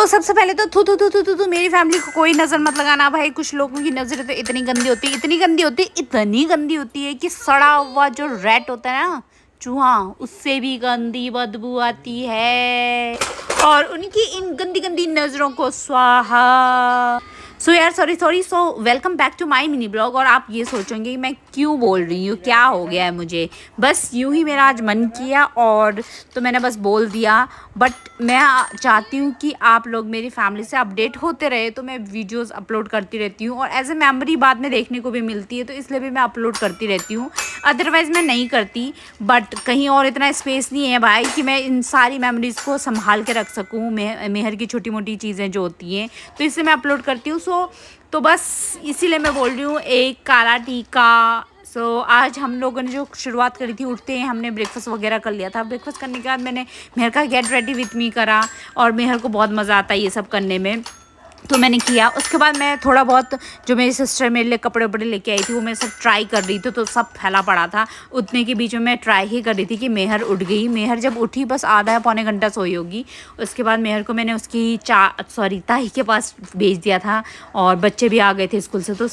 तो सबसे पहले तो थू थू थू थू थू थू मेरी फैमिली को कोई नज़र मत लगाना भाई। कुछ लोगों की नज़रें तो इतनी गंदी होती है, इतनी गंदी होती है, इतनी गंदी होती है कि सड़ा हुआ जो रैट होता है ना, चूहा, उससे भी गंदी बदबू आती है। और उनकी इन गंदी गंदी नज़रों को स्वाहा। सो यार sorry so welcome back to my mini blog. और आप ये सोचेंगे कि मैं क्यों बोल रही हूँ, क्या हो गया है मुझे, बस यूं ही मेरा आज मन किया और तो मैंने बस बोल दिया। बट मैं चाहती हूँ कि आप लोग मेरी फैमिली से अपडेट होते रहे, तो मैं वीडियोस अपलोड करती रहती हूँ और एज ए मेमोरी बाद में देखने को भी मिलती है, तो इसलिए भी मैं अपलोड करती रहती हूँ। अदरवाइज़ मैं नहीं करती, बट कहीं और इतना स्पेस नहीं है भाई कि मैं इन सारी मेमोरीज़ को संभाल के रख सकूँ। मेहर की छोटी मोटी चीज़ें जो होती हैं, तो इससे मैं अपलोड करती हूँ। तो बस इसीलिए मैं बोल रही हूँ एक काला टीका। आज हम लोगों ने जो शुरुआत करी थी, उठते हैं हमने ब्रेकफास्ट वगैरह कर लिया था। ब्रेकफास्ट करने के बाद मैंने मेहर का गेट रेडी विथ मी करा और मेहर को बहुत मज़ा आता है ये सब करने में, तो मैंने किया। उसके बाद मैं थोड़ा बहुत जो मेरी सिस्टर मेरे लिए कपड़े वपड़े लेके आई थी वो मैं सब ट्राई कर रही थी, तो सब फैला पड़ा था। उतने के बीच में मैं ट्राई ही कर रही थी कि मेहर उठ गई। मेहर जब उठी बस आधा या पौने घंटा सोई होगी। उसके बाद मेहर को मैंने उसकी ताही के पास भेज दिया था और बच्चे भी आ गए थे स्कूल से, तो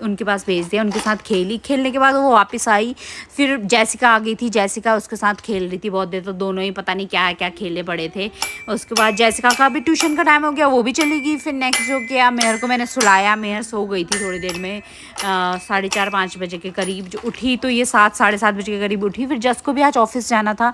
उनके पास भेज दिया। उनके साथ खेलने के बाद वो वापस आई। फिर जैसिका आ गई थी, जैसिका उसके साथ खेल रही थी बहुत देर, तो दोनों ही पता नहीं क्या क्या खेले पड़े थे। उसके बाद जैसिका का भी ट्यूशन का टाइम हो गया, वो भी चली गई। फिर नेक्स्ट जो किया, मेहर को मैंने सुलाया। मेहर सो गई थी थोड़ी देर में, 4:30-5 बजे के करीब जो उठी, तो ये 7-7:30 बजे के करीब उठी। फिर जस को भी आज ऑफिस जाना था,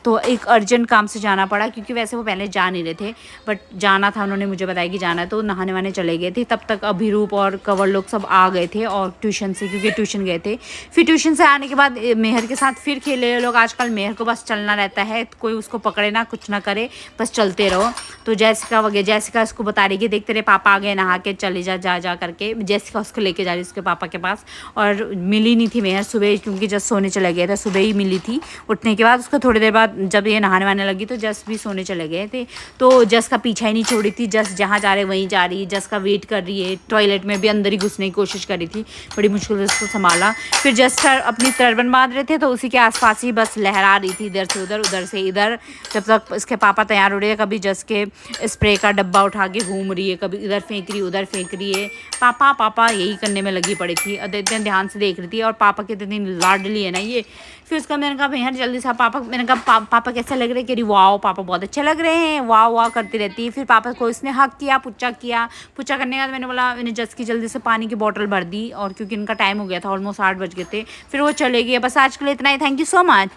तो एक अर्जेंट काम से जाना पड़ा, क्योंकि वैसे वो पहले जा नहीं रहे थे, बट जाना था, उन्होंने मुझे बताया कि जाना है, तो नहाने वाने चले गए थे। तब तक अभिरूप और कंवर लोग सब आ गए थे और ट्यूशन से, क्योंकि ट्यूशन गए थे। फिर ट्यूशन से आने के बाद मेहर के साथ फिर खेले लोग। आजकल मेहर को बस चलना रहता है, कोई उसको पकड़े ना, कुछ ना करे, बस चलते रहो। तो जैसिका उसको बता रही कि देख तेरे पापा आ गए, नहा के चले जा करके। जैसिका उसको लेके जा रही उसके पापा के पास, और मिली नहीं थी मेहर सुबह, क्योंकि जस सोने चले गए थे। सुबह ही मिली थी उठने के बाद। उसको थोड़ी देर बाद जब ये नहाने वाने लगी तो जस भी सोने चले गए थे। तो जस का पीछा ही नहीं छोड़ी थी, जस जहाँ जा रहे वहीं जा रही, जस का वेट कर रही है। टॉयलेट में भी अंदर ही घुसने की कोशिश करी थी, बड़ी मुश्किल से उसको संभाला। फिर जस अपनी टर्बन बांध रहे थे, तो उसी के आसपास ही बस लहरा रही थी, इधर से उधर से इधर, जब तक इसके पापा तैयार हो रहे हैं। कभी जस के स्प्रे का डब्बा उठा के घूम रही है, कभी इधर फेंक रही उधर फेंक रही है। पापा यही करने में लगी पड़ी थी, इतने ध्यान से देख रही थी। और पापा की इतनी लाडली है ना ये। फिर उसका मैंने कहा मेहर जल्दी से मैंने कहा पापा कैसे लग रहे, कह रही वाह पापा बहुत अच्छे लग रहे हैं, वाह वाह करती रहती है। फिर पापा को इसने हक किया, पुच्चा करने के बाद मैंने बोला, मैंने जस की जल्दी से पानी की बोतल भर दी, और क्योंकि इनका टाइम हो गया था, ऑलमोस्ट 8 बज गए थे। फिर वो चले गए। बस आज के लिए इतना ही। Thank you so much.